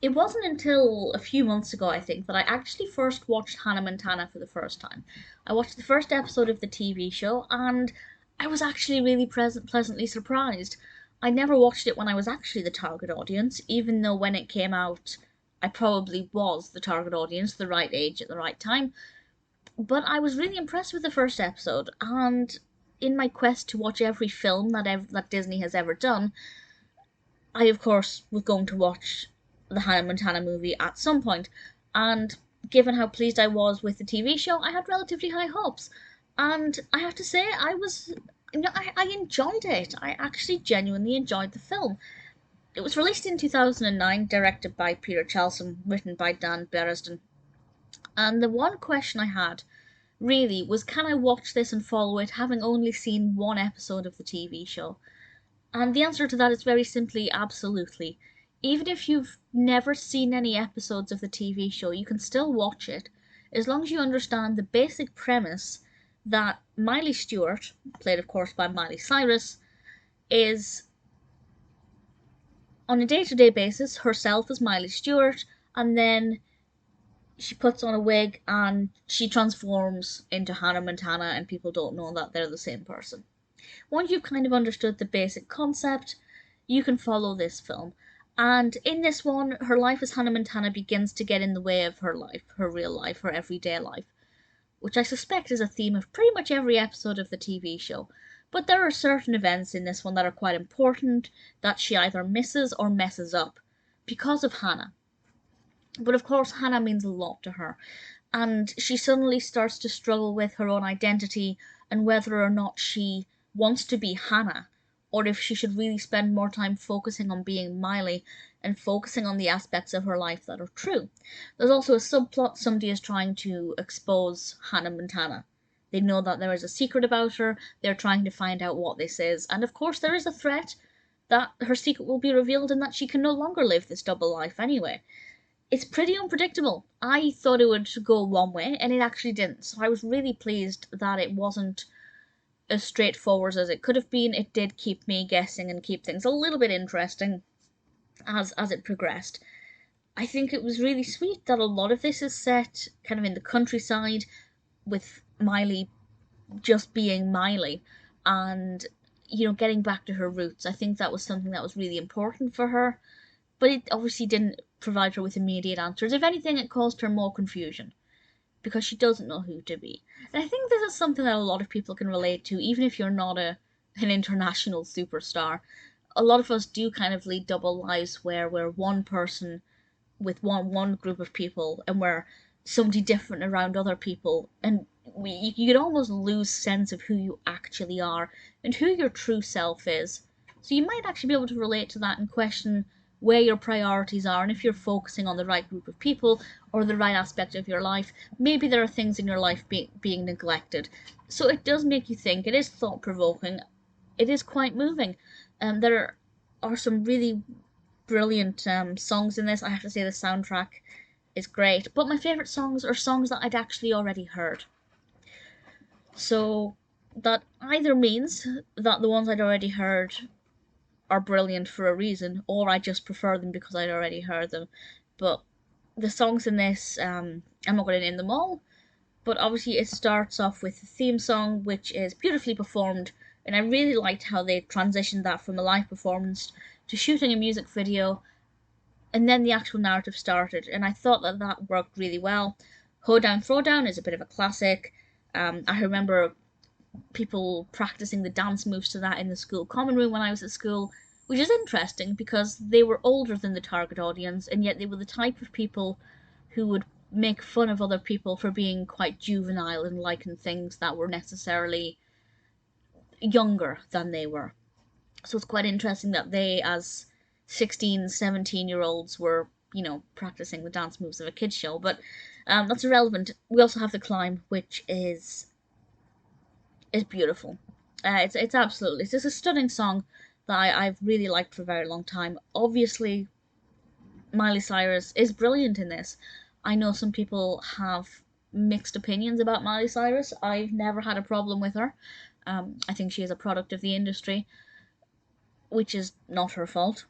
It wasn't until a few months ago, I think, that I actually first watched Hannah Montana for the first time. I watched the first episode of the TV show, and I was actually really pleasantly surprised. I never watched it when I was actually the target audience, even though when it came out, I probably was the target audience, the right age at the right time. But I was really impressed with the first episode, and in my quest to watch every film that Disney has ever done, I of course was going to watch the Hannah Montana movie at some point, and given how pleased I was with the TV show, I had relatively high hopes, and I have to say I enjoyed it. I actually genuinely enjoyed the film. It was released in 2009, directed by Peter Chalson, written by Dan Beresden. And the one question I had really was, can I watch this and follow it having only seen one episode of the TV show? And the answer to that is very simply absolutely. Even if you've never seen any episodes of the TV show, you can still watch it as long as you understand the basic premise that Miley Stewart, played of course by Miley Cyrus, is on a day-to-day basis herself as Miley Stewart, and then she puts on a wig and she transforms into Hannah Montana, and people don't know that they're the same person. Once you've kind of understood the basic concept, you can follow this film. And in this one, her life as Hannah Montana begins to get in the way of her life, her real life, her everyday life, which I suspect is a theme of pretty much every episode of the TV show. But there are certain events in this one that are quite important that she either misses or messes up because of Hannah. But of course, Hannah means a lot to her, and she suddenly starts to struggle with her own identity and whether or not she wants to be Hannah, or if she should really spend more time focusing on being Miley and focusing on the aspects of her life that are true. There's also a subplot: somebody is trying to expose Hannah Montana. They know that there is a secret about her, they're trying to find out what this is, and of course there is a threat that her secret will be revealed and that she can no longer live this double life anyway. It's pretty unpredictable. I thought it would go one way, and it actually didn't. So I was really pleased that it wasn't as straightforward as it could have been. It did keep me guessing and keep things a little bit interesting as it progressed. I think it was really sweet that a lot of this is set kind of in the countryside, with Miley just being Miley, and getting back to her roots. I think that was something that was really important for her, but it obviously didn't provide her with immediate answers. If anything, it caused her more confusion because she doesn't know who to be. And I think this is something that a lot of people can relate to, even if you're not an international superstar. A lot of us do kind of lead double lives where we're one person with one group of people, and we're somebody different around other people, and you could almost lose sense of who you actually are and who your true self is. So you might actually be able to relate to that and question where your priorities are, and if you're focusing on the right group of people or the right aspect of your life. Maybe there are things in your life being neglected. So it does make you think. It is thought-provoking. It is quite moving. There are some really brilliant songs in this. I have to say the soundtrack is great. But my favourite songs are songs that I'd actually already heard. So that either means that the ones I'd already heard are brilliant for a reason, or I just prefer them because I'd already heard them. But the songs in this, I'm not going to name them all, but obviously it starts off with the theme song, which is beautifully performed, and I really liked how they transitioned that from a live performance to shooting a music video, and then the actual narrative started, and I thought that worked really well. Hoedown Throwdown is a bit of a classic. I remember people practicing the dance moves to that in the school common room when I was at school, which is interesting because they were older than the target audience, and yet they were the type of people who would make fun of other people for being quite juvenile and liking things that were necessarily younger than they were. So it's quite interesting that they, as 16, 17-year-olds, were, practicing the dance moves of a kids' show. But that's irrelevant. We also have The Climb, which is beautiful. It's absolutely, it's just a stunning song that I've really liked for a very long time. Obviously, Miley Cyrus is brilliant in this. I know some people have mixed opinions about Miley Cyrus. I've never had a problem with her. I think she is a product of the industry, which is not her fault.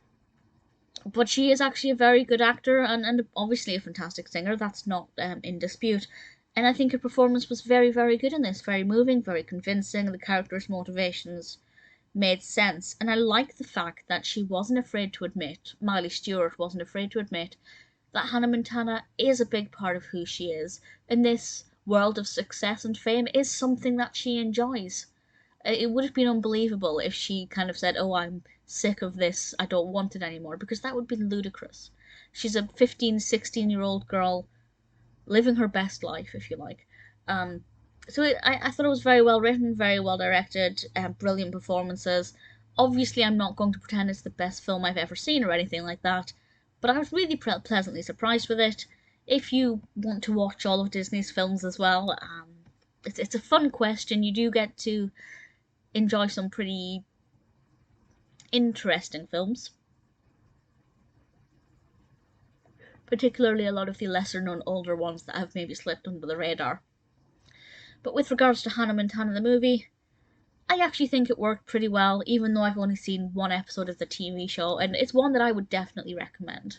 But she is actually a very good actor and obviously a fantastic singer. That's not in dispute. And I think her performance was very, very good in this. Very moving, very convincing. The character's motivations made sense. And I like the fact that she wasn't afraid to admit, Miley Stewart wasn't afraid to admit, that Hannah Montana is a big part of who she is. And this world of success and fame is something that she enjoys. It would have been unbelievable if she kind of said, "Oh, I'm sick of this, I don't want it anymore," because that would be ludicrous. She's a 15, 16-year-old girl living her best life, if you like. I thought it was very well written, very well directed, brilliant performances. Obviously, I'm not going to pretend it's the best film I've ever seen or anything like that, but I was really pleasantly surprised with it. If you want to watch all of Disney's films as well, it's a fun question. You do get to enjoy some pretty interesting films, particularly a lot of the lesser known older ones that have maybe slipped under the radar. But with regards to Hannah Montana the movie, I actually think it worked pretty well, even though I've only seen one episode of the TV show, and it's one that I would definitely recommend.